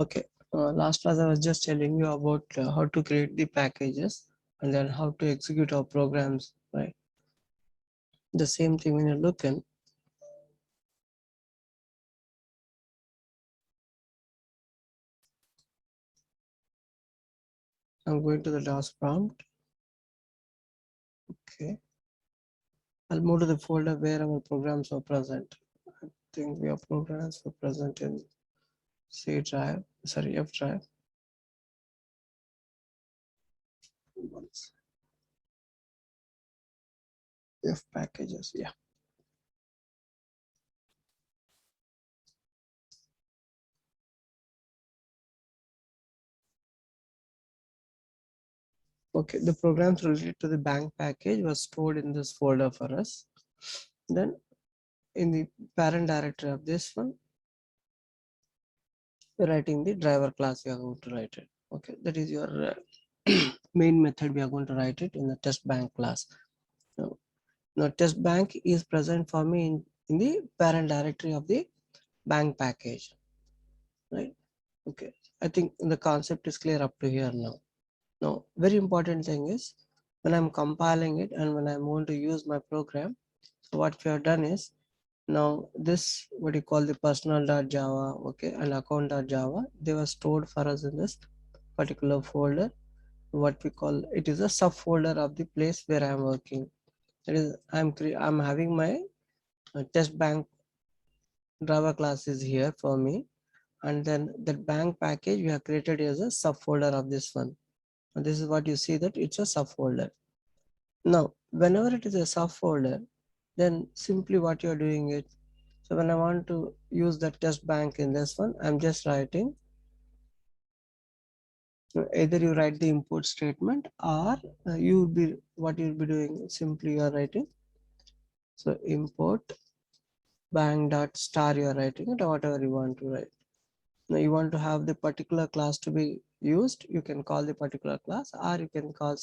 Okay, last class I was just telling you about how to create the packages and then how to execute our programs, right? The same thing when you look in. I'm going to the DOS prompt. Okay, I'll move to the folder where our programs are present. I think we have programs were present in C drive, sorry, F drive. F packages, yeah. Okay, the programs related to the bank package was stored in this folder for us. Then in the parent directory of this one, we're writing the driver class, we are going to write it. Okay, that is your main method. We are going to write it in the test bank class. Now test bank is present for me in the parent directory of the bank package, right? Okay, I think the concept is clear up to here now. Now, very important thing is when I'm compiling it and when I'm going to use my program, so what we have done is now this what you call the personal.java, okay, and account.java, they were stored for us in this particular folder. What we call it is a subfolder of the place where I'm working. That is, I'm having my test bank Java class is here for me, and then that bank package we have created as a subfolder of this one. And this is what you see that it's a subfolder. Now, whenever it is a subfolder, then simply what you're doing it. So when I want to use the test bank in this one, I'm just writing. Either you write the import statement or you will be what you'll be doing. Simply you are writing. So import bank dot star you are writing it or whatever you want to write. Now you want to have the particular class to be used. You can call the particular class or you can call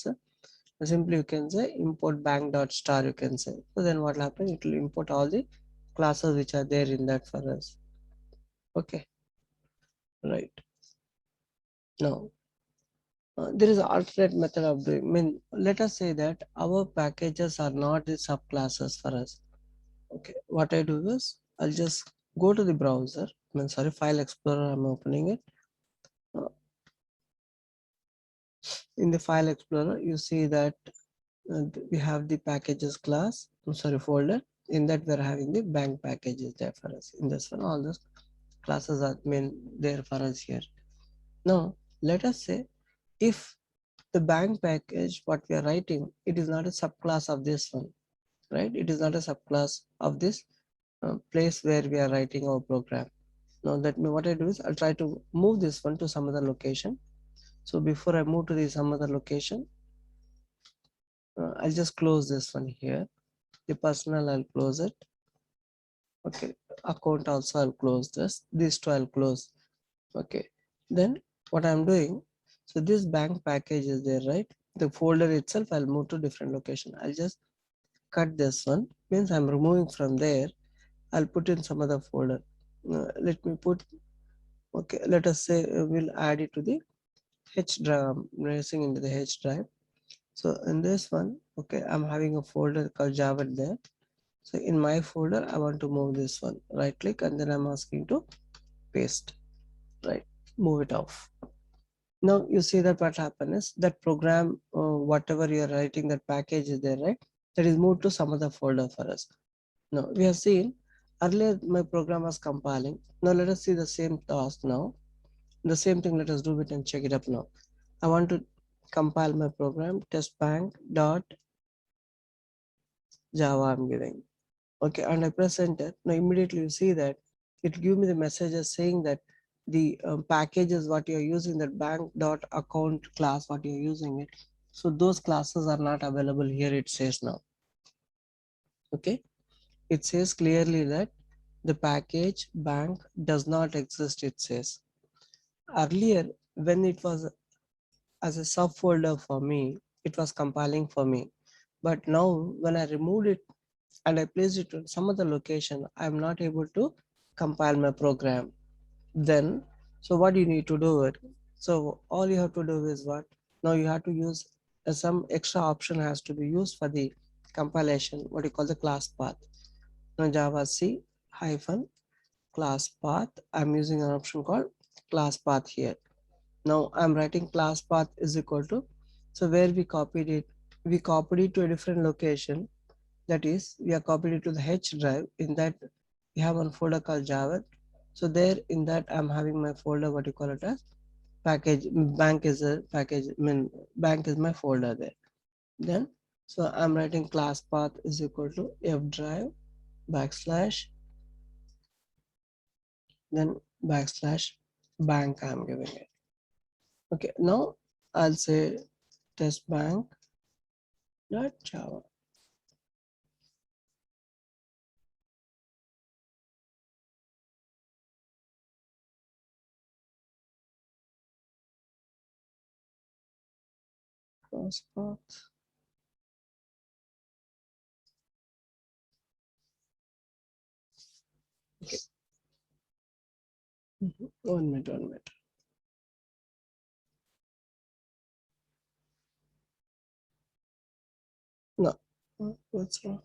simply you can say import bank dot star you can say. So then what will happen? It will import all the classes which are there in that for us. Okay, right. Now there is an alternate method of doing. I mean, let us say that our packages are not the subclasses for us. Okay, what I do is I'll just go to the browser. I mean, sorry, File Explorer. I'm opening it. In the File Explorer, you see that we have the packages class. I'm sorry, folder. In that we're having the bank packages there for us. In this one, all those classes are there for us here. Now, let us say if the bank package what we are writing, it is not a subclass of this one, right? It is not a subclass of this place where we are writing our program. Now that what I do is I'll try to move this one to some other location. So before I move to the some other location, I'll just close this one here. The personal I'll close it. Okay, account also I'll close this. These two I'll close. Okay, then what I'm doing, so this bank package is there, right? The folder itself I'll move to different location. I'll just cut this one, means I'm removing from there. I'll put in some other folder. Let me put, okay, let us say we'll add it to the H drive. I'm racing into the H drive. So in this one, okay, I'm having a folder called Java there. So in my folder, I want to move this one. Right click and then I'm asking to paste. Right, move it off. Now you see that what happened is that program, whatever you are writing, that package is there, right? That is moved to some other folder for us. Now we have seen earlier my program was compiling. Now let us see the same task now. The same thing, let us do it and check it up now. I want to compile my program testbank.java I'm giving. Okay, and I press enter. Now immediately you see that it give me the messages saying that the packages what you're using, that bank.account class what you're using it. So those classes are not available here, it says now. Okay, it says clearly that the package bank does not exist, it says. Earlier, when it was as a subfolder for me, it was compiling for me. But now when I removed it and I placed it in some other location, I'm not able to compile my program. Then, So what you need to do it. So all you have to do is what? Now you have to use some extra option has to be used for the compilation. What you call the class path. Now Java C hyphen class path. I'm using an option called class path here. Now I'm writing class path is equal to, so where we copied it to a different location. That is, we are copied it to the H drive. In that, we have one folder called Java. So there, in that, I'm having my folder. What you call it as package. Bank is a package. I mean, bank is my folder there. Then, so I'm writing class path is equal to F drive backslash, then backslash bank. I'm giving it. Okay. Now I'll say test bank dot Java. Class path. Okay. 1 minute. 1 minute. No. What's wrong?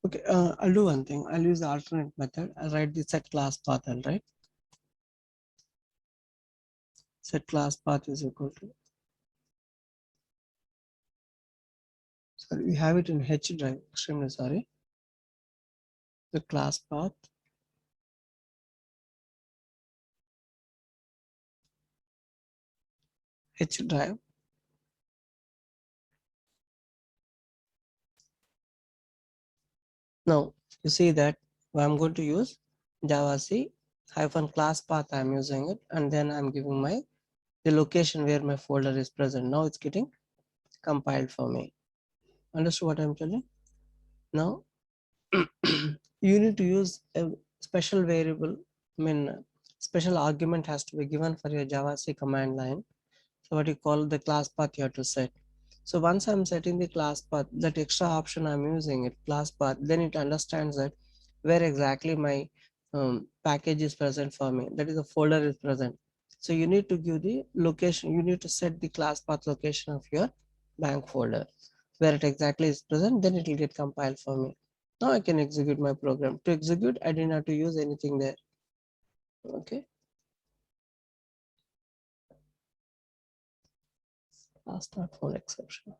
Okay, I'll do one thing. I'll use the alternate method. I'll write the set class path and write set class path is equal to. Sorry, we have it in H drive. Extremely sorry. The class path H drive. Now you see that I'm going to use Java C hyphen class path. I'm using it, and then I'm giving my the location where my folder is present. Now it's getting compiled for me. Understood what I'm telling? Now you need to use a special variable. I mean, special argument has to be given for your Java C command line. So what you call the class path you have to set. So once I'm setting the class path, that extra option I'm using it class path, then it understands that where exactly my package is present for me. That is the folder is present. So you need to give the location. You need to set the class path location of your bank folder where it exactly is present. Then it will get compiled for me. Now I can execute my program. To execute, I didn't have to use anything there. Okay. Last not found exception.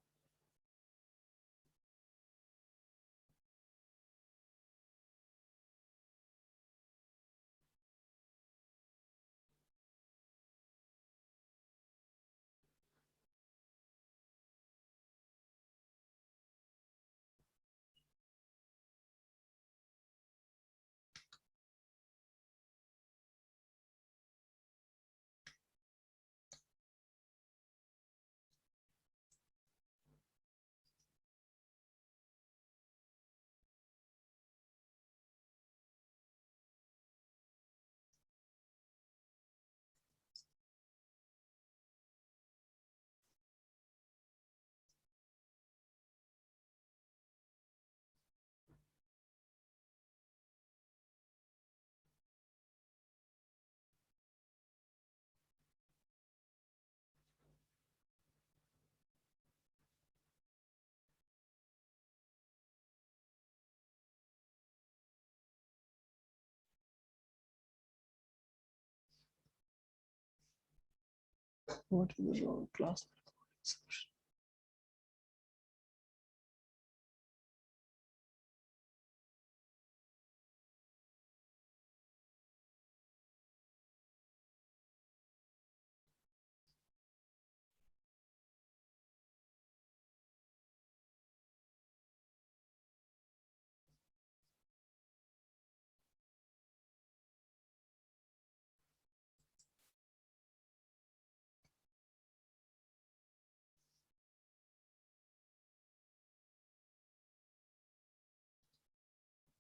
What is the wrong class exception?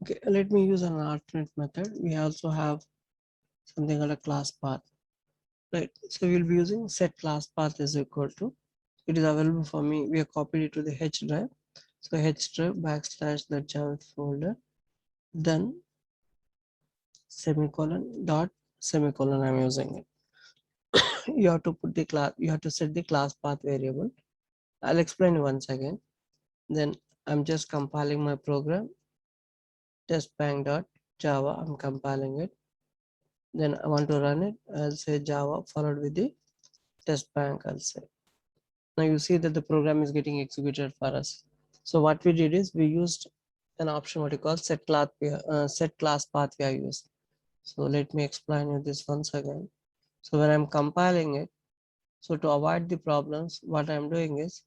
Okay, let me use an alternate method. We also have something called a class path. right? So we'll be using set class path is equal to, it is available for me. We have copied it to the H drive. So H drive backslash the Java folder, then semicolon dot semicolon. I'm using it. You have to put the class, you have to set the class path variable. I'll explain once again. Then I'm just compiling my program, testbank.java. I'm compiling it. Then I want to run it. I'll say Java followed with the test bank. I'll say. Now you see that the program is getting executed for us. So what we did is we used an option what you call set class path we are used. So let me explain you this once again. So when I'm compiling it, so to avoid the problems, what I'm doing is,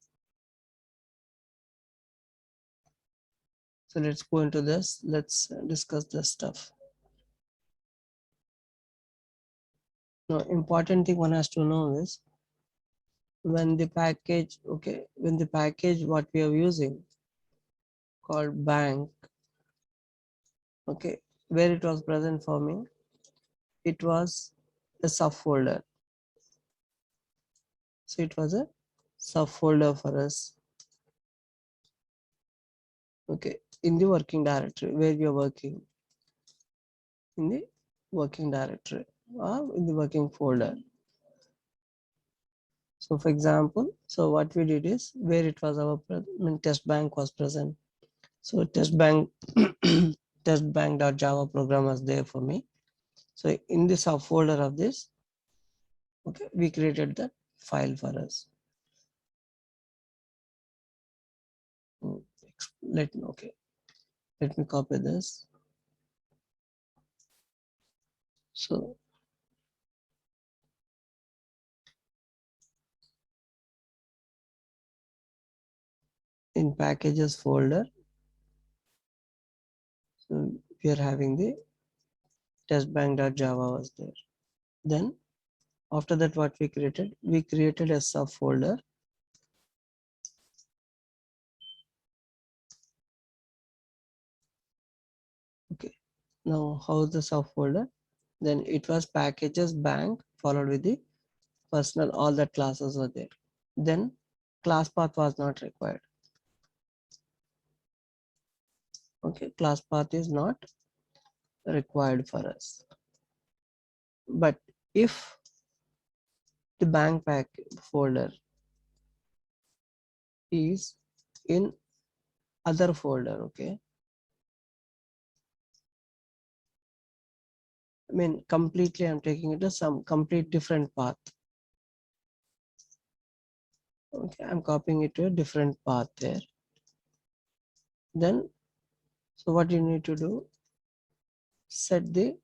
so let's go into this. Let's discuss this stuff. Now, important thing one has to know is when the package, okay, when the package what we are using called bank, okay, where it was present for me, it was a subfolder. So it was a subfolder for us, okay, in the working directory where we are working, in the working directory or in the working folder. So for example, so what we did is where it was our test bank was present. So test bank testbank.java program was there for me. So in the subfolder of this, okay, we created that file for us. Let me, okay, let me copy this. So in packages folder, so we are having the testbank.java was there. Then after that, what we created a subfolder. Okay, now how is the subfolder? Then it was packages bank followed with the personal, all that classes were there. Then class path was not required. Okay, class path is not required for us. But if the bank pack folder is in other folder, okay, I mean completely I'm taking it as some complete different path. Okay, I'm copying it to a different path there. Then so what you need to do, set the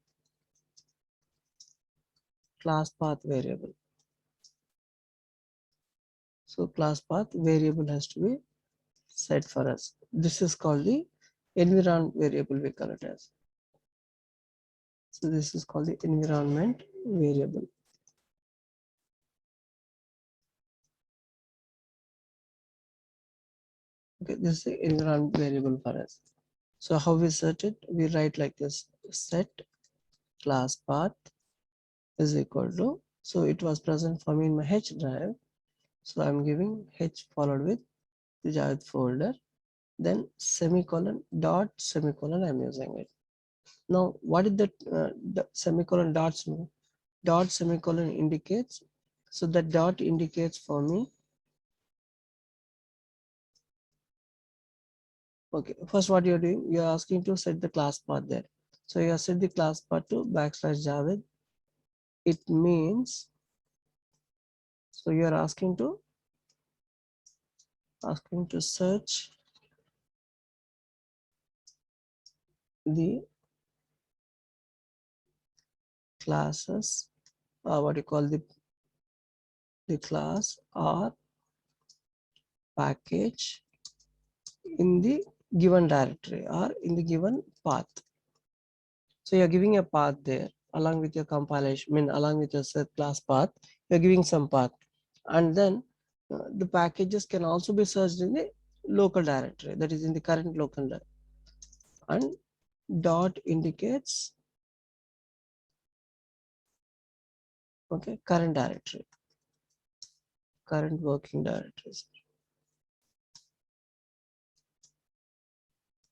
class path variable. So class path variable has to be set for us. This is called the environment variable, we call it as. So this is called the environment variable. Okay, this is the environment variable for us. So how we set it? We write like this: set class path is equal to. So it was present for me in my H drive. So I'm giving H followed with the Java folder. Then semicolon dot semicolon. I'm using it. Now, what is the semicolon dot semicolon indicates? So the dot indicates for me. Okay, first what you're doing, you're asking to set the class path there. So you have set the class path to backslash Javed. It means, so you're asking to search the classes, what you call the class or package in the given directory or in the given path. So you're giving a path there along with your compilation, I mean along with your set class path, you're giving some path. And then the packages can also be searched in the local directory, that is in the current local directory. And dot indicates, Okay, current directory, current working directories.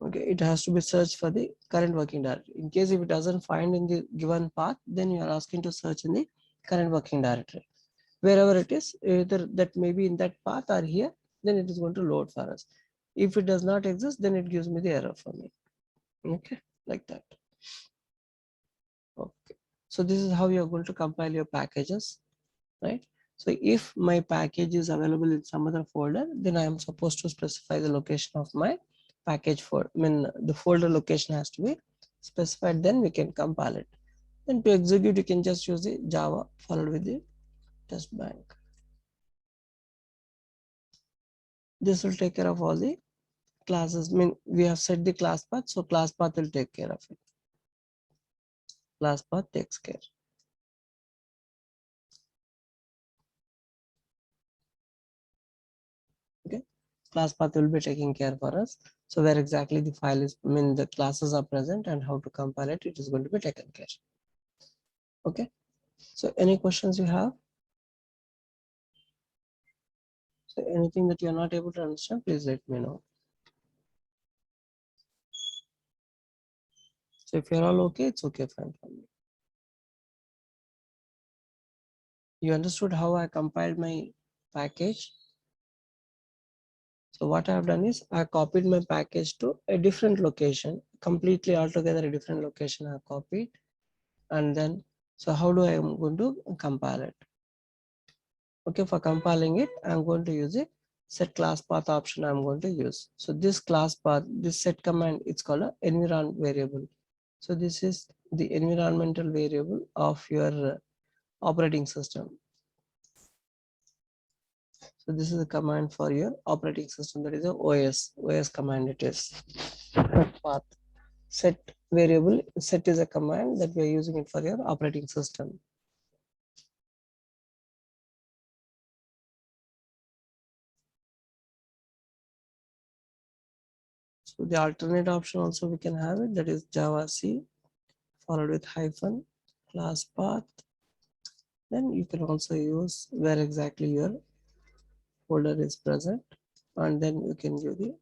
Okay, it has to be searched for the current working directory. In case if it doesn't find in the given path, then you are asking to search in the current working directory. Wherever it is, either that may be in that path or here, then it is going to load for us. If it does not exist, then it gives me the error for me. Okay, like that. Okay, so this is how you are going to compile your packages, right? So if my package is available in some other folder, then I am supposed to specify the location of my package folder. I mean, the folder location has to be specified, then we can compile it. Then to execute, you can just use the Java followed with the test bank. This will take care of all the classes. I mean, we have set the class path, so class path will take care of it. Class path takes care. Okay, class path will be taking care for us. So where exactly the file is, I mean, the classes are present and how to compile it, it is going to be taken care. Okay, so any questions you have? So anything that you are not able to understand, please let me know. So if you're all okay, it's okay, fine for me. You understood how I compiled my package? So what I have done is I copied my package to a different location, completely altogether a different location I copied. And then, so how do I am going to compile it? Okay, for compiling it, I'm going to use a set class path option I'm going to use. So this class path, this set command, it's called an environment variable. So this is the environmental variable of your operating system. So this is a command for your operating system, that is a OS command it is. Path. Set variable, set is a command that we are using it for your operating system. So the alternate option also we can have it, that is Java C followed with hyphen class path. Then you can also use where exactly your folder is present, and then you can give the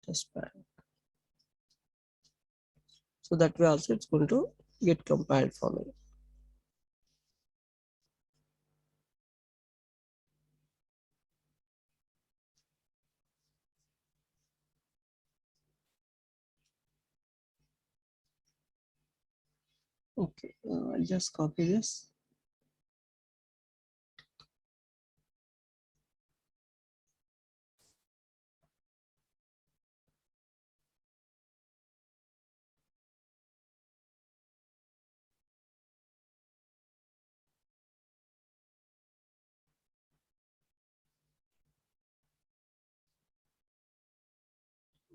test bank. So that way also it's going to get compiled for me. Okay, I'll just copy this.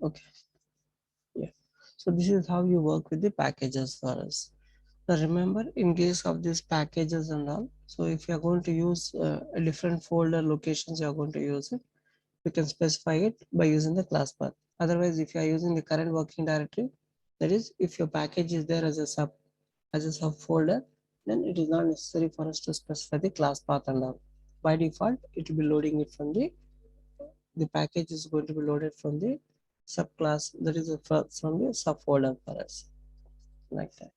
Okay, yeah. So this is how you work with the packages for us. Now remember, in case of these packages and all, so if you are going to use a different folder locations, you are going to use it, you can specify it by using the class path. Otherwise, if you are using the current working directory, that is, if your package is there as a subfolder, then it is not necessary for us to specify the class path and all. By default, it will be loading it from the package is going to be loaded from the subclass, that is from the subfolder for us, like that.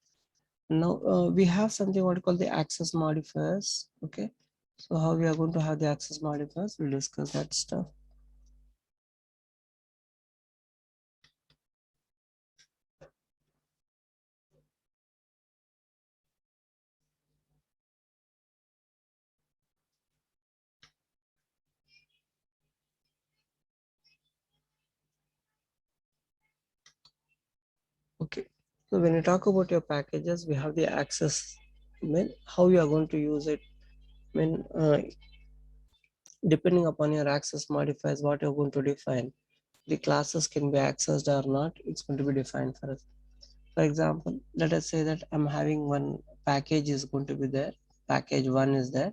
Now we have something what we call the access modifiers. Okay, so how we are going to have the access modifiers, we'll discuss that stuff. Okay, so when you talk about your packages, we have the access, I mean how you are going to use it. I mean depending upon your access modifiers, what you're going to define, the classes can be accessed or not, it's going to be defined for us. For example, let us say that I'm having one package is going to be there, package one is there,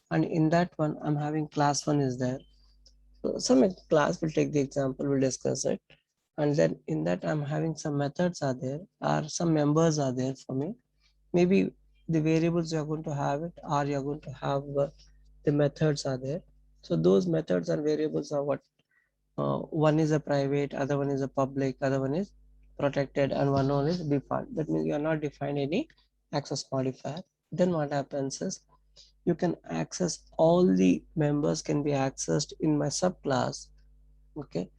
and in that one I'm having class one is there. So some class will take the example, we'll discuss it, and then in that I'm having some methods are there or some members are there for me. Maybe the variables you're going to have it, or you're going to have the methods are there. So those methods and variables are what? One is a private, other one is a public, other one is protected, and one is default. That means you are not defined any access modifier. Then what happens is you can access all the members can be accessed in my subclass. Okay,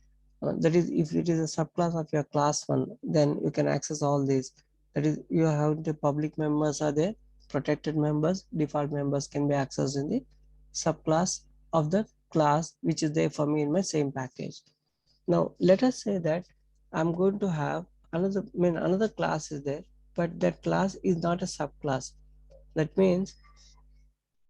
that is if it is a subclass of your class one, then you can access all these. That is, you have the public members are there, protected members, default members can be accessed in the subclass of the class which is there for me in my same package. Now let us say that I'm going to have another, another class is there, but that class is not a subclass. That means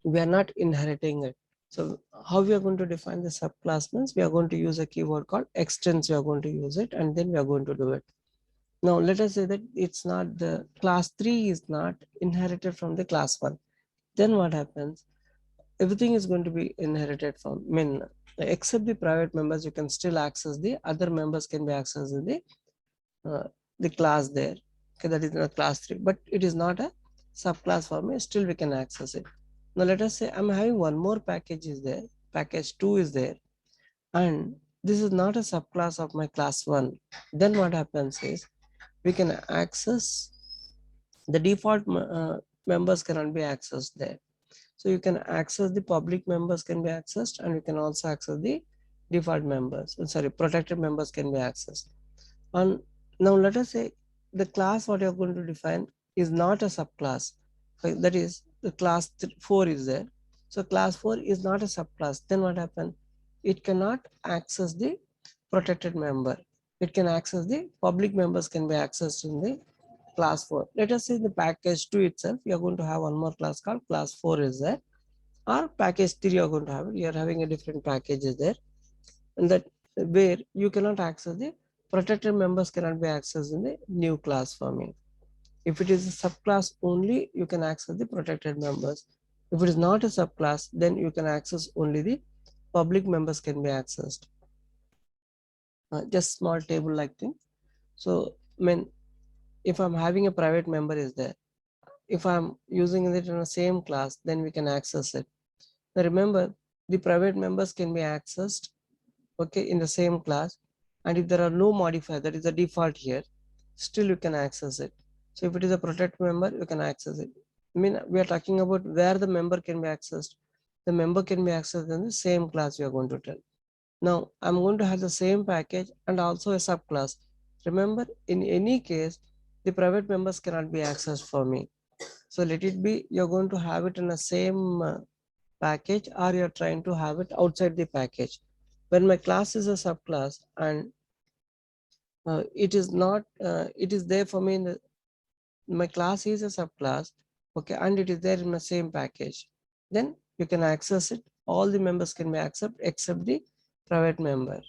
we are not inheriting it. So how we are going to define the subclass means we are going to use a keyword called extends. We are going to use it, and then we are going to do it. Now let us say that it's not the class 3 is not inherited from the class 1. Then what happens? Everything is going to be inherited from, except the private members, you can still access the other members can be accessed in the class there. Okay, that is in a class 3, but it is not a subclass for me. Still we can access it. Now let us say I'm having one more package is there, package 2 is there, and this is not a subclass of my class 1. Then what happens is we can access the default members cannot be accessed there. So you can access the public members can be accessed, and you can also access the default members. Sorry, protected members can be accessed. And now let us say the class what you're going to define is not a subclass. That is the class 4 is there. So class 4 is not a subclass. Then what happens? It cannot access the protected member. It can access the public members can be accessed in the class 4. Let us say the package 2 itself, you are going to have one more class called class 4 is there, or package 3 you are going to have it. You are having a different packages there, and that where you cannot access the protected members cannot be accessed in the new class for me. If it is a subclass only, you can access the protected members. If it is not a subclass, then you can access only the public members can be accessed. Just small table like thing. So if I'm having a private member is there, if I'm using it in the same class, then we can access it. Now remember, the private members can be accessed, okay, in the same class, and if there are no modifier, that is the default here, still you can access it. So if it is a protected member, you can access it. We are talking about where the member can be accessed. The member can be accessed in the same class we are going to tell. Now I'm going to have the same package and also a subclass. Remember, in any case, the private members cannot be accessed for me. So let it be you're going to have it in the same package, or you're trying to have it outside the package. When my class is a subclass and it is not, it is there for me in the, my class is a subclass, okay, and it is there in the same package, then you can access it. All the members can be accessed except the private member.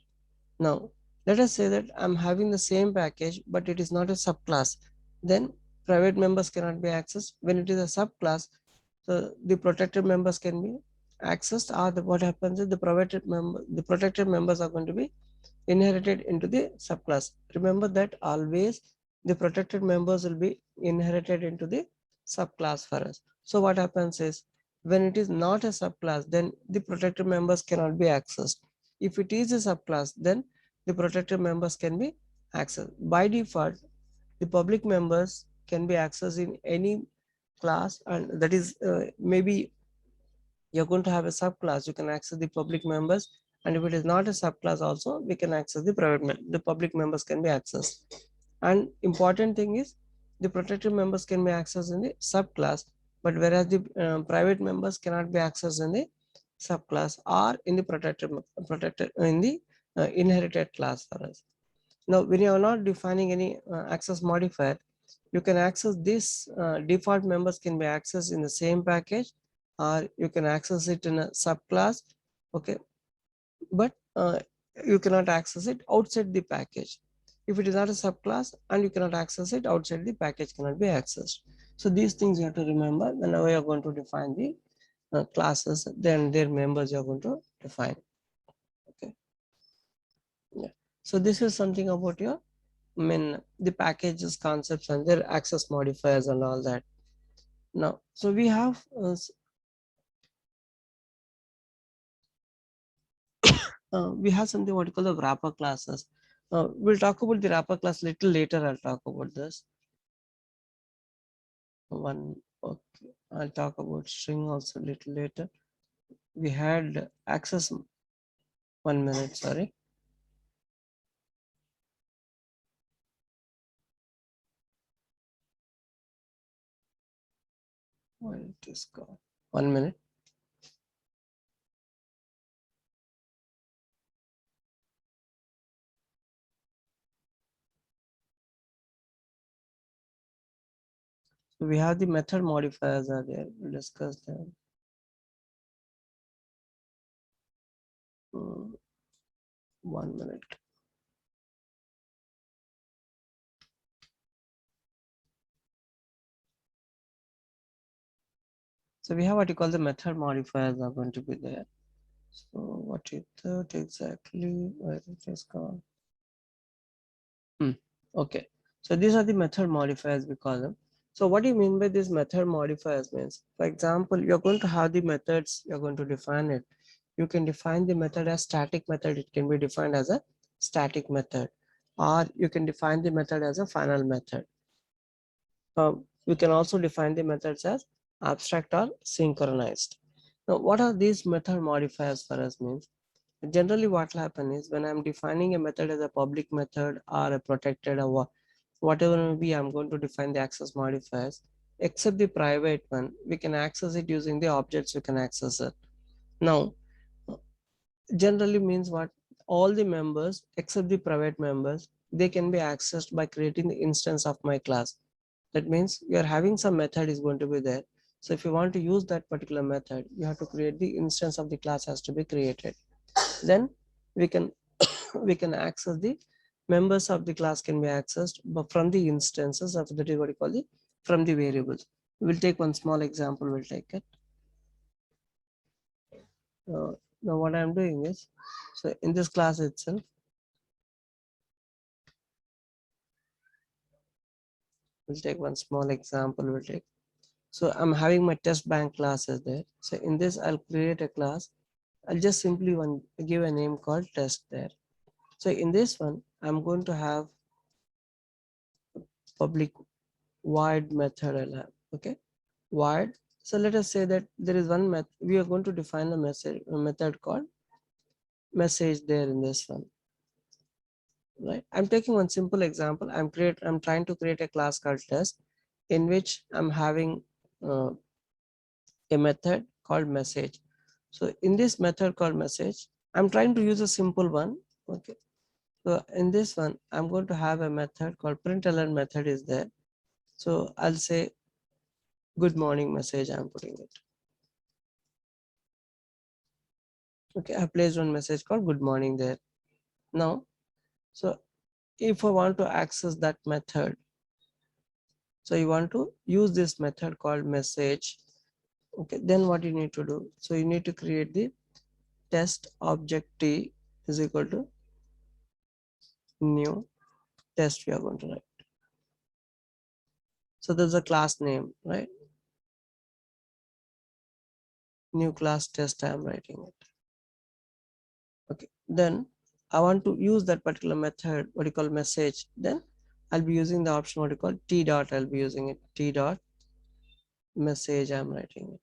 Now let us say that I'm having the same package, but it is not a subclass. Then private members cannot be accessed. When it is a subclass, so the protected members can be accessed, or what happens is the protected members are going to be inherited into the subclass. Remember that always the protected members will be inherited into the subclass for us. So what happens is when it is not a subclass, then the protected members cannot be accessed. If it is a subclass, then the protected members can be accessed. By default, the public members can be accessed in any class, and that is maybe you're going to have a subclass, you can access the public members, and if it is not a subclass also, we can access the the public members can be accessed. And important thing is the protected members can be accessed in the subclass, but whereas the private members cannot be accessed in the subclass or in the protected in the inherited class for us. Now when you are not defining any access modifier, you can access this default members can be accessed in the same package, or you can access it in a subclass, okay, but you cannot access it outside the package. If it is not a subclass and you cannot access it outside the package cannot be accessed. So these things you have to remember whenever you are going to define the classes, then their members you are going to define. Okay, yeah. So this is something about your the packages concepts and their access modifiers and all that. Now, so we have something what you call the wrapper classes. We'll talk about the wrapper class little later. I'll talk about this one. Okay, I'll talk about string also little later. We had access. 1 minute, sorry. Why it is gone? 1 minute. So we have the method modifiers are there. We'll discuss them. 1 minute. So we have what you call the method modifiers are going to be there. So what is that exactly? Where it is gone? Okay. So these are the method modifiers we call them. So what do you mean by these method modifiers means? For example, you're going to have the methods, you're going to define it. You can define the method as static method. It can be defined as a static method, or you can define the method as a final method. You can also define the methods as abstract or synchronized. Now, what are these method modifiers for us means? Generally, what will happen is when I'm defining a method as a public method or a protected or whatever may be, I'm going to define the access modifiers. Except the private one, we can access it using the objects we can access it. Now, generally means what? All the members except the private members, they can be accessed by creating the instance of my class. That means you're having some method is going to be there. So if you want to use that particular method, you have to create the instance of the class has to be created. Then we can we can access the members of the class can be accessed but from the instances of the what you call the from the variables. We'll take one small example. We'll take it. Now what I'm doing is, so in this class itself, we'll take one small example. We'll take, so I'm having my test bank classes there. So in this, I'll create a class. I'll just simply give a name called test there. So in this one, I'm going to have public void method I'll have. Okay, void. So let us say that there is one method. We are going to define a method called message there in this one. Right. I'm taking one simple example. I'm trying to create a class called test, in which I'm having a method called message. So in this method called message, I'm trying to use a simple one. Okay. So in this one, I'm going to have a method called println method is there. So I'll say good morning message. I'm putting it. Okay. I placed one message called good morning there. Now, so if I want to access that method, so you want to use this method called message. Okay. Then what you need to do? So you need to create the test object t is equal to new test we are going to write. So there's a class name, right? New class test, I'm writing it. Okay, then I want to use that particular method, what you call message. Then I'll be using the option what you call t dot. I'll be using it t dot message. I'm writing it.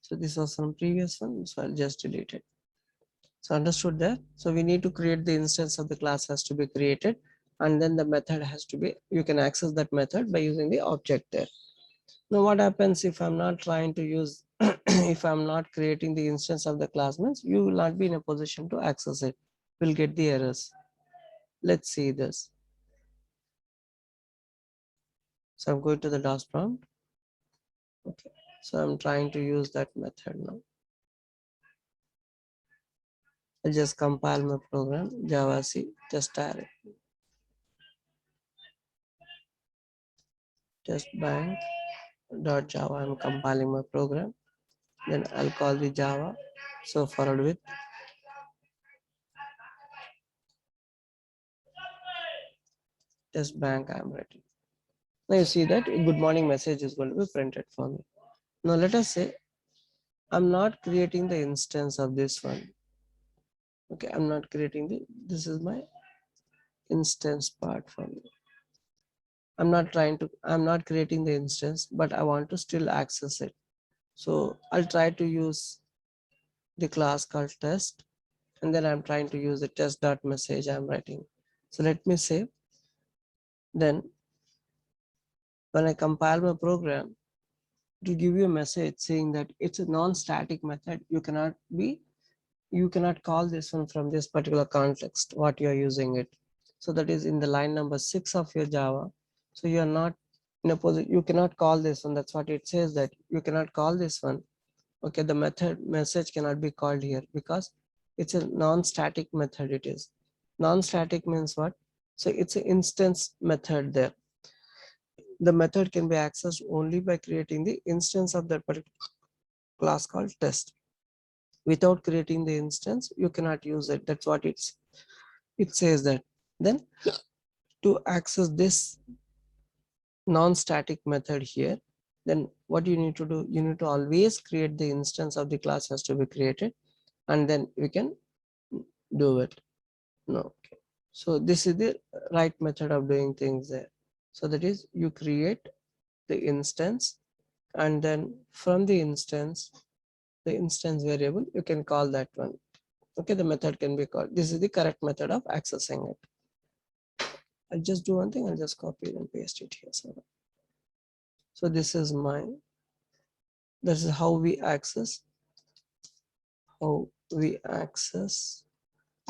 So this was from previous one, so I'll just delete it. So understood that. So we need to create the instance of the class has to be created, and then the method has to be. You can access that method by using the object there. Now what happens if I'm not trying to use, if I'm not creating the instance of the class means you will not be in a position to access it. We'll get the errors. Let's see this. So I'm going to the DOS prompt. Okay. So I'm trying to use that method now. I'll just compile my program, Java C, test array, test bank dot Java. I'm compiling my program. Then I'll call the Java. So forward with test bank I'm writing. Now you see that good morning message is going to be printed for me. Now let us say I'm not creating the instance of this one. Okay, I'm not creating this is my instance part for me. I'm not creating the instance, but I want to still access it. So I'll try to use the class called test, and then I'm trying to use the test.message I'm writing. So let me save. Then when I compile my program, to give you a message saying that it's a non-static method. You cannot call this one from this particular context, what you're using it. So that is in the line number 6 of your Java. So you're not in a position, you cannot call this one. That's what it says, that you cannot call this one. Okay, the message cannot be called here because it's a non-static method. It is non-static means what? So it's an instance method there. The method can be accessed only by creating the instance of that particular class called test. Without creating the instance, you cannot use it. That's what it says that. Then to access this non-static method here, then what you need to do, you need to always create the instance of the class has to be created, and then we can do it. No, okay. So this is the right method of doing things there. So that is, you create the instance, and then from the instance variable, you can call that one. Okay, the method can be called. This is the correct method of accessing it. I'll just do one thing. I'll just copy it and paste it here. So this is this is how we access.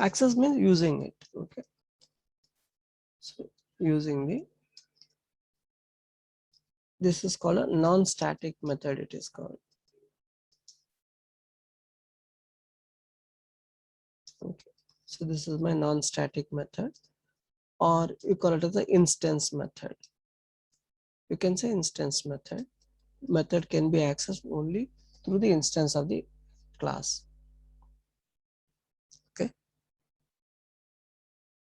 Access means using it. Okay. So using this is called a non-static method. It is called. Okay. So this is my non-static method, or you call it as the instance method. You can say instance method. Method can be accessed only through the instance of the class. Okay,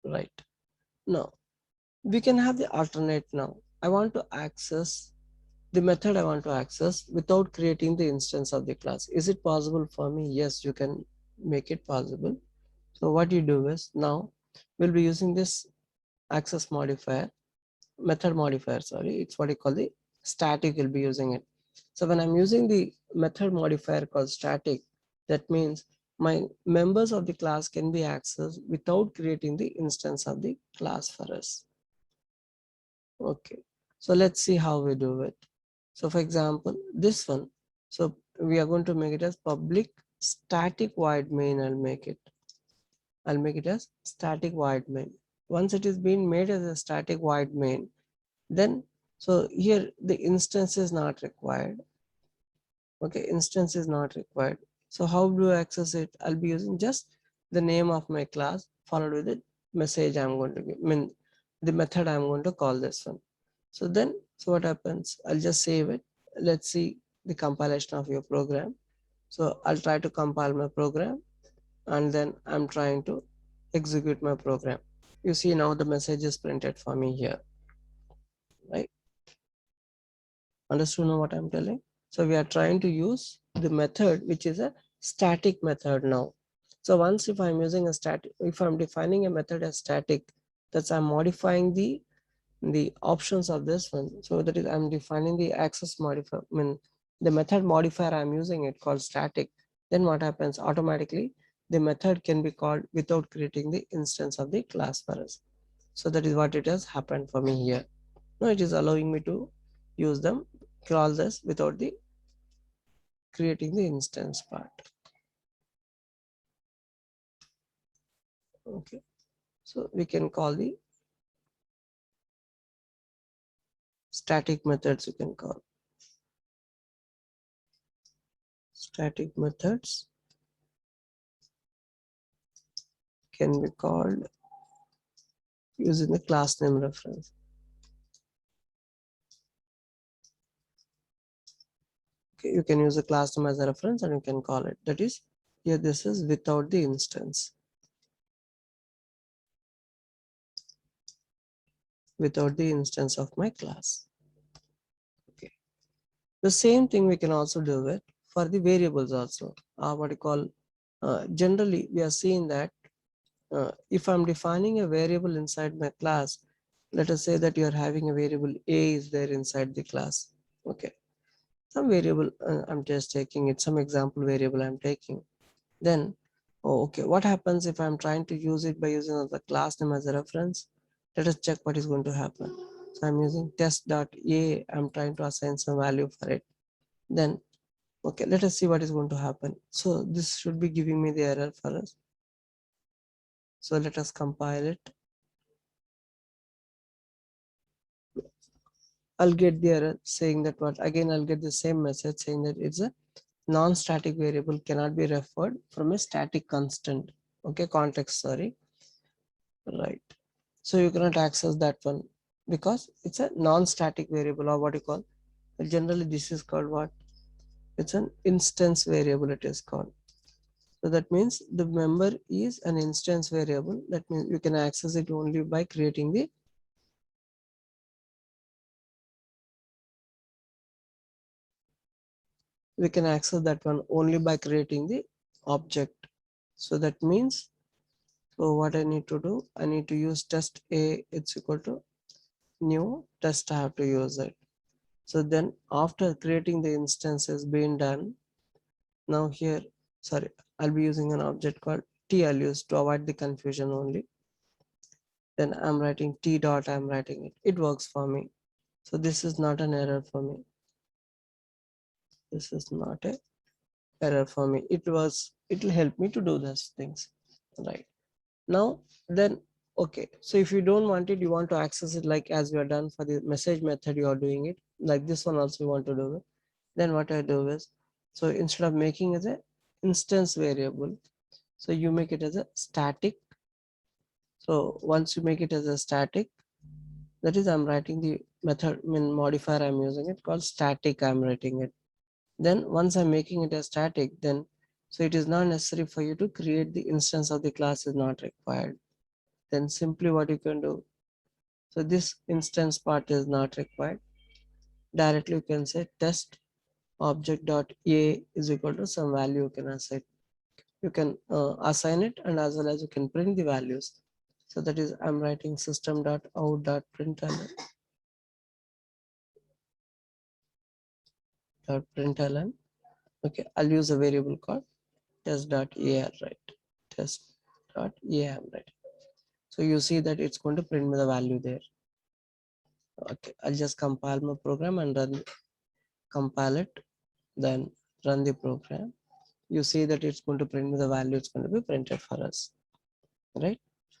right. Now we can have the alternate. Now I want to access the method I want to access without creating the instance of the class. Is it possible for me? Yes, you can make it possible. So what you do is, now we'll be using this access modifier, method modifier, sorry, it's what you call the static. Will be using it. So when I'm using the method modifier called static, that means my members of the class can be accessed without creating the instance of the class for us. Okay, so let's see how we do it. So for example, this one, so we are going to make it as public static void main. I'll make it as static void main. Once it is being made as a static void main, then so here the instance is not required. Okay, instance is not required. So how do I access it? I'll be using just the name of my class followed with the message I'm going to give, the method I'm going to call this one. So then, so what happens? I'll just save it. Let's see the compilation of your program. So I'll try to compile my program, and then I'm trying to execute my program. You see now the message is printed for me here, right? Understood now what I'm telling? So we are trying to use the method which is a static method now. So once if I'm using a static, if I'm defining a method as static, that's I'm modifying the options of this one. So that is I'm defining the access modifier, the method modifier I'm using it called static. Then what happens? Automatically the method can be called without creating the instance of the class for us. So that is what it has happened for me here. Now it is allowing me to use them, call this without the creating the instance part. Okay, so we can call the static methods. You can call static methods can be called using the class name reference. Okay, you can use a class name as a reference and you can call it. That is, here this is without the instance. without the instance of my class. Okay. The same thing we can also do it for the variables also. What you call, generally we are seeing that if I'm defining a variable inside my class, let us say that you are having a variable A is there inside the class. Okay. Some variable I'm just taking it, some example variable I'm taking. Then, oh, okay, what happens if I'm trying to use it by using the class name as a reference? Let us check what is going to happen. So I'm using test.a, I'm trying to assign some value for it. Then, okay, let us see what is going to happen. So this should be giving me the error for us. So let us compile it. I'll get the error saying that what, again I'll get the same message saying that it's a non-static variable cannot be referred from a static constant. Okay, context, sorry. Right. So you cannot access that one because it's a non-static variable, or what you call, generally this is called what? It's an instance variable, it is called. So that means the member is an instance variable. That means you can access it only by creating the we can access that one only by creating the object. So that means, so what I need to do, I need to use test a, it's equal to new test, I have to use it. So then after creating the instance has been done, now here, sorry, I'll be using an object called t, I'll use to avoid the confusion only. Then I'm writing t dot, I'm writing it, it works for me. So this is not an error for me. This is not a error for me. It was, it will help me to do those things, right? Now then, okay, so if you don't want it, you want to access it like as we are done for the message method, you are doing it like this one also you want to do it. Then what I do is, so instead of making it as a instance variable, so you make it as a static. So once you make it as a static, that is I'm writing the method, I mean modifier I'm using it called static, I'm writing it. Then once I'm making it a static, then so it is not necessary for you to create the instance of the class, is not required. Then simply what you can do, so this instance part is not required. Directly you can say test object dot a is equal to some value you can assign. You can assign it, and as well as you can print the values. So that is I'm writing system dot out dot println dot println. Okay, I'll use a variable called test dot a, right? Test dot a, I'm writing. So you see that it's going to print me the value there. Okay, I'll just compile my program and run, compile it, then run the program. You see that it's going to print me the value, it's going to be printed for us, right?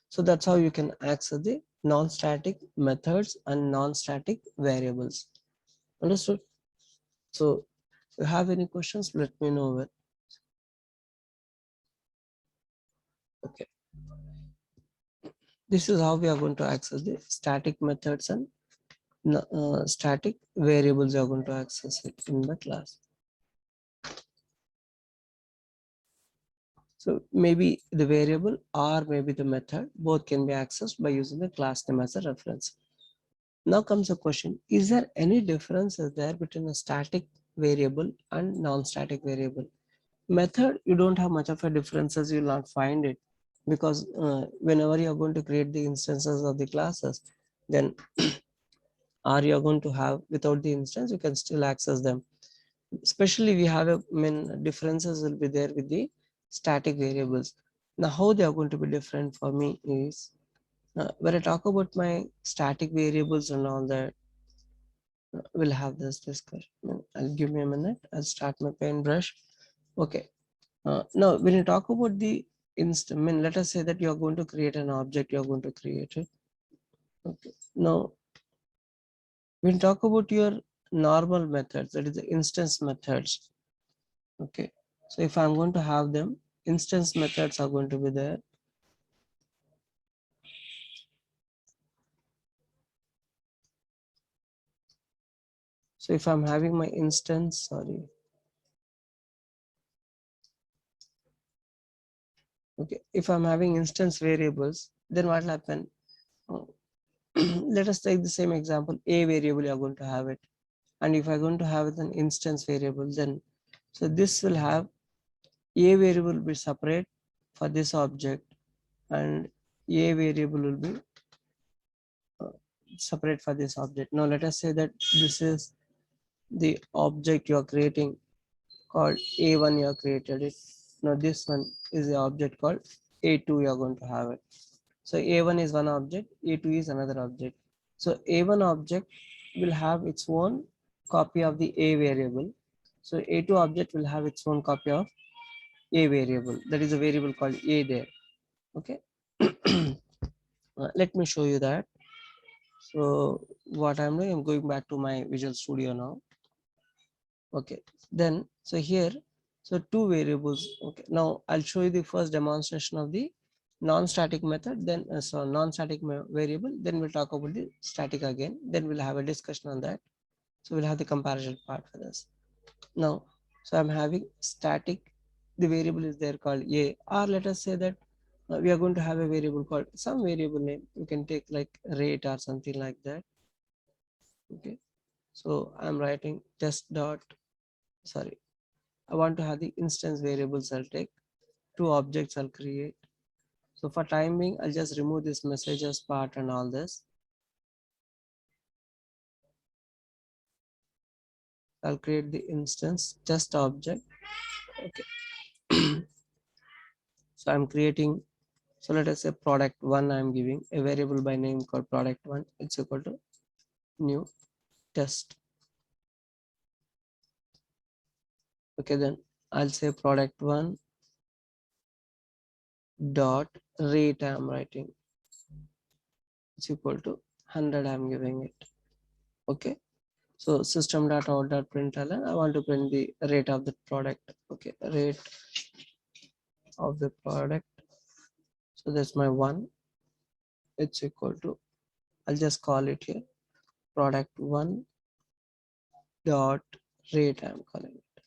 So that's how you can access the non-static methods and non-static variables. Understood? So if you have any questions, let me know it. Okay. This is how we are going to access the static methods and static variables. You are going to access it in the class. So maybe the variable or maybe the method, both can be accessed by using the class name as a reference. Now comes the question, is there any differences there between a static variable and non-static variable? Method, you don't have much of a differences, you will not find it, because whenever you are going to create the instances of the classes, then or you are going to have without the instance, you can still access them. Especially we have a, I mean, differences will be there with the static variables. Now how they are going to be different for me is, when I talk about my static variables and all that, we'll have this discussion. I'll give me a minute. I'll start my paintbrush. Okay. Now, when you talk about the I mean, let us say that you are going to create an object, you are going to create it. Okay. Now, when you talk about your normal methods, that is the instance methods. Okay. So if I'm going to have them, instance methods are going to be there. So if I'm having my instance, sorry. Okay. If I'm having instance variables, then what will happen? let us take the same example. A variable you are going to have it, and if I'm going to have it an instance variable, then so this will have a variable will be separate for this object, and a variable will be uh, separate for this object. Now let us say that this is the object you are creating called a1, you have created it. Now this one is the object called a2, you are going to have it. So a1 is one object, a2 is another object. So a1 object will have its own copy of the a variable. So a2 object will have its own copy of a variable. That is a variable called a there. Okay. Let me show you that. So what I'm doing, I'm going back to my Visual Studio now. Okay, then so here, so two variables. Okay, now I'll show you the first demonstration of the non-static method, then so non-static variable, then we'll talk about the static again, then we'll have a discussion on that. So we'll have the comparison part for this. Now, so I'm having static, the variable is there called a, or let us say that we are going to have a variable called some variable name. You can take like rate or something like that. Okay, so I'm writing test dot, sorry, I want to have the instance variables. I'll take two objects I'll create. So for time being, I'll just remove this messages part and all this. I'll create the instance test object. Okay. So I'm creating, so let us say product one, I'm giving a variable by name called product one. It's equal to new test. Okay, then I'll say product one dot rate, I'm writing it's equal to 100, I'm giving it. Okay, so system dot out dot println, I want to print the rate of the product. Okay, rate of the product. So that's my one. It's equal to, I'll just call it here product one dot rate, I'm calling it.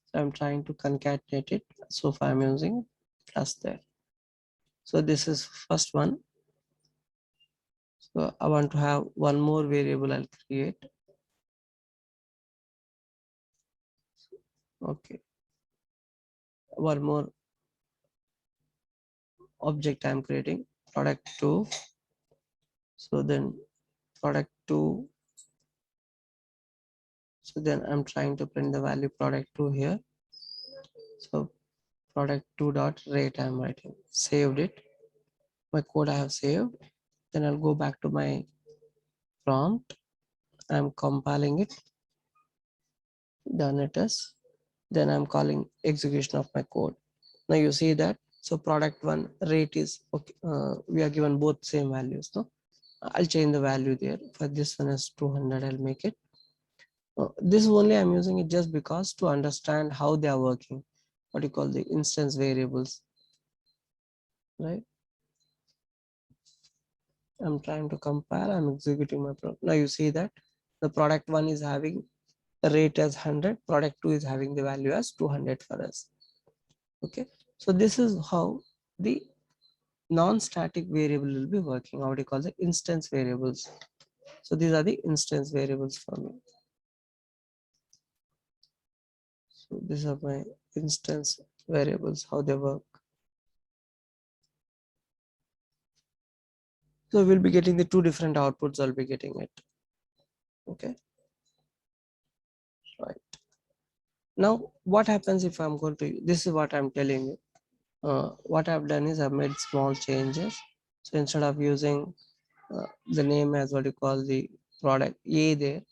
So I'm trying to concatenate it. So far I'm using plus there. So this is first one. So I want to have one more variable I'll create. Okay, one more object I'm creating, product two. So then product two. So then I'm trying to print the value product two here. So product two dot rate, I'm writing, saved it. My code I have saved. Then I'll go back to my prompt. I'm compiling it, done it as, then I'm calling execution of my code. Now you see that, so product one rate is okay, we are given both same values. No, I'll change the value there. For this one as 200, I'll make it. This only I'm using it just because to understand how they are working, what you call the instance variables, right? I'm trying to compare, I'm executing my program. Now you see that the product one is having the rate as 100, product two is having the value as 200 for us. Okay, so this is how the non-static variable will be working. How do you call the instance variables? So these are the instance variables for me. So these are my instance variables, how they work. So we'll be getting the two different outputs. I'll be getting it. Okay, right. Now what happens if I'm going to, this is what I'm telling you. What I've done is I've made small changes. So instead of using the name as what you call the product A there,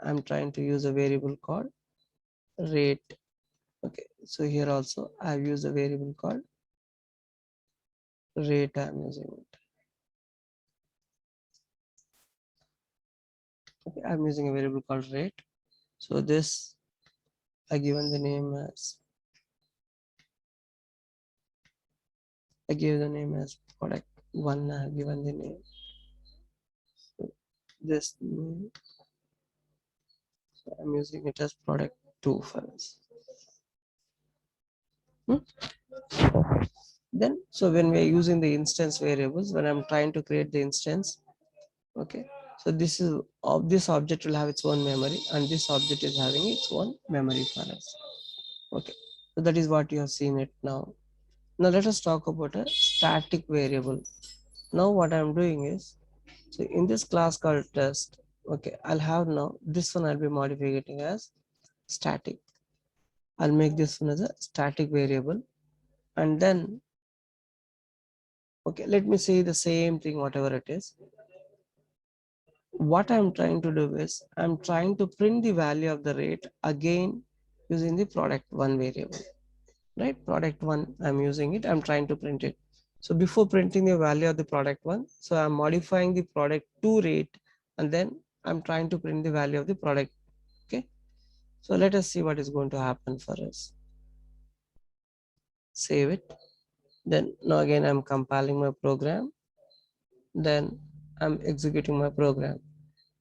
I'm trying to use a variable called rate. Okay, so here also I've used a variable called rate. I'm using it. Okay, I'm using a variable called rate. So this I given the name as, I gave the name as product one. I have given the name. So this name, so I'm using it as product two for us. Then, so when we are using the instance variables, when I'm trying to create the instance, okay, so this is of this object will have its own memory, and this object is having its own memory for us. Okay, so that is what you have seen it now. Now let us talk about a static variable. Now what I'm doing is, so in this class called test, okay, I'll have now this one I'll be modifying as static. I'll make this one as a static variable, and then, okay, let me say the same thing, whatever it is. What I'm trying to do is I'm trying to print the value of the rate again using the product one variable, right? Product one, I'm using it, I'm trying to print it. So before printing the value of the product one, so I'm modifying the product two rate, and then I'm trying to print the value of the product. Okay, so let us see what is going to happen for us. Save it. Then now again I'm compiling my program, then I'm executing my program.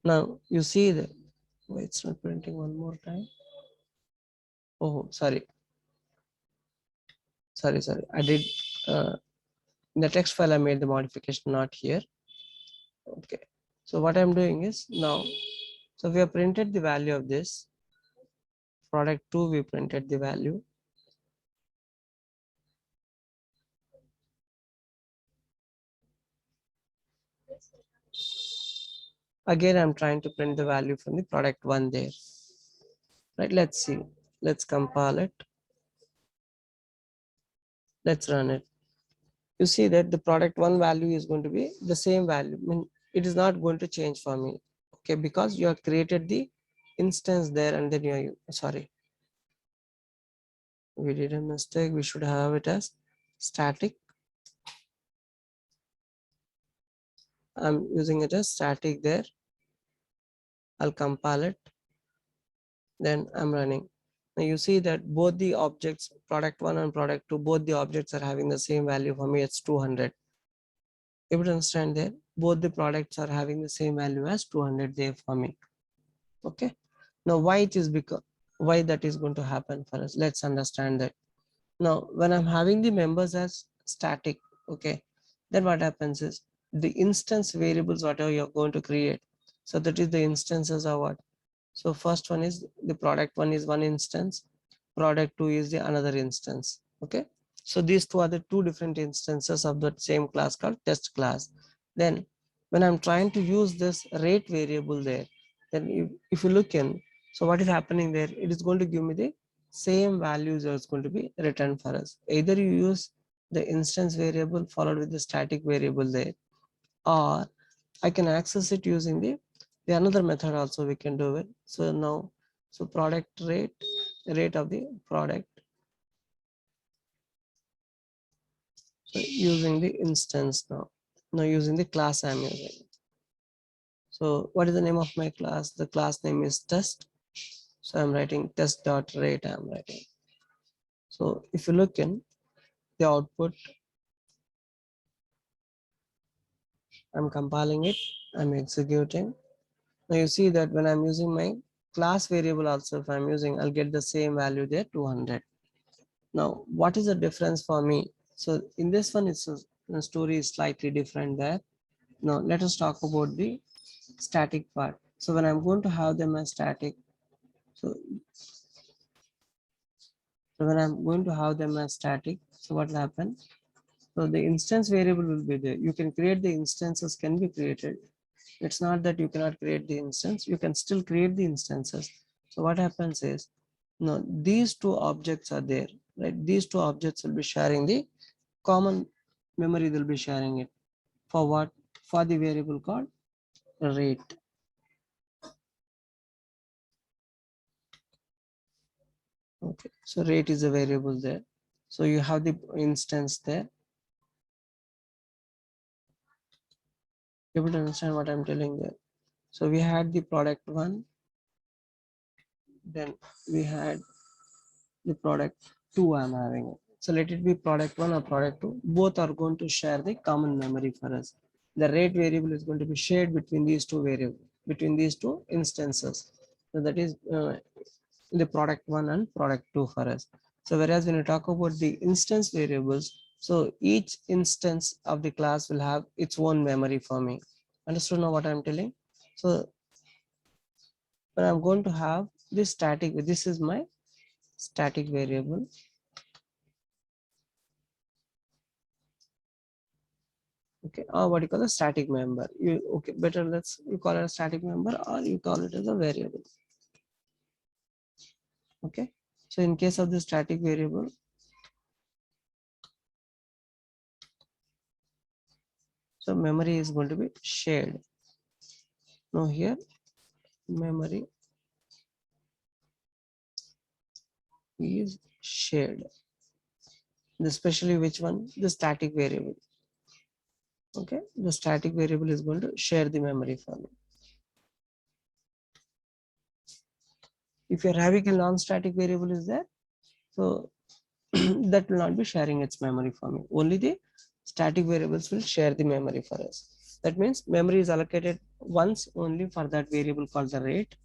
Now you see that, wait, it's not printing one more time. Oh, sorry, I did in the text file I made the modification, not here. Okay, so what I'm doing is now, so we have printed the value of this product 2, we printed the value. Again I'm trying to print the value from the product 1 there, right? Let's see, let's compile it, let's run it. You see that the product 1 value is going to be the same value. I mean, it is not going to change for me, okay, because you have created the instance there, and then you are, sorry, we did a mistake, we should have it as static. I'm using it as static there. I'll compile it, then I'm running. Now you see that both the objects, product 1 and product 2, both the objects are having the same value. For me it's 200. Able to understand there, both the products are having the same value as 200 there for me. Okay, now why it is, because why that is going to happen for us, let's understand that. Now when I'm having the members as static, okay, then what happens is the instance variables whatever you're going to create, so that is the instances are what. So first one is the product one is one instance, product two is the another instance. Okay, so these two are the two different instances of the same class called test class. Then when I'm trying to use this rate variable there, then if you look in, so what is happening there, it is going to give me the same values that is going to be returned for us. Either you use the instance variable followed with the static variable there, or I can access it using the another method also we can do it. So now, so product rate of the product, so using the instance now using the class I'm using. So what is the name of my class? The class name is test. So I'm writing test dot rate, I'm writing. So if you look in the output, I'm compiling it, I'm executing. Now you see that when I'm using my class variable also, if I'm using, I'll get the same value there, 200. Now, what is the difference for me? So in this one, it's the story is slightly different there. Now, let us talk about the static part. So when I'm going to have them as static, so, so when I'm going to have them as static, so what will happen? So the instance variable will be there. You can create the instances can be created. It's not that you cannot create the instance, you can still create the instances. So what happens is, now these two objects are there, right? These two objects will be sharing the common memory, they'll be sharing it. For what? For the variable called rate. Okay, so rate is a variable there. So you have the instance there. Able to understand what I'm telling there. So we had the product one, then we had the product two, I'm having it. So let it be product one or product two. Both are going to share the common memory for us. The rate variable is going to be shared between these two variables, between these two instances. So that is the product one and product two for us. So whereas when you talk about the instance variables, So each instance of the class will have its own memory for me. Understood now what I'm telling? So when I'm going to have this static, this is my static variable. Okay, or what you call a static member. You okay, better let's you call it a static member or you call it as a variable. Okay, so in case of the static variable, so memory is going to be shared. Now here memory is shared, especially which one? The static variable. Okay, the static variable is going to share the memory for me. If you're having a non-static variable is there, so that will not be sharing its memory for me. Only the static variables will share the memory for us. That means memory is allocated once only for that variable called the rate,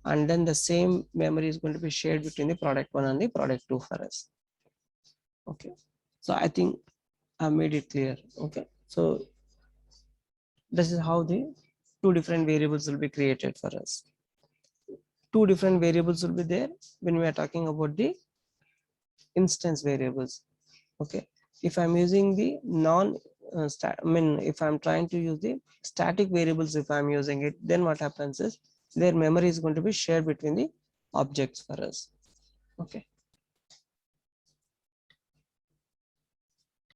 and then the same memory is going to be shared between the product 1 and the product 2 for us. Okay, so I think I made it clear. Okay, so this is how the two different variables will be created for us. Two different variables will be there when we are talking about the instance variables. Okay, if I'm using the if I'm trying to use the static variables, if I'm using it, then what happens is their memory is going to be shared between the objects for us. Okay,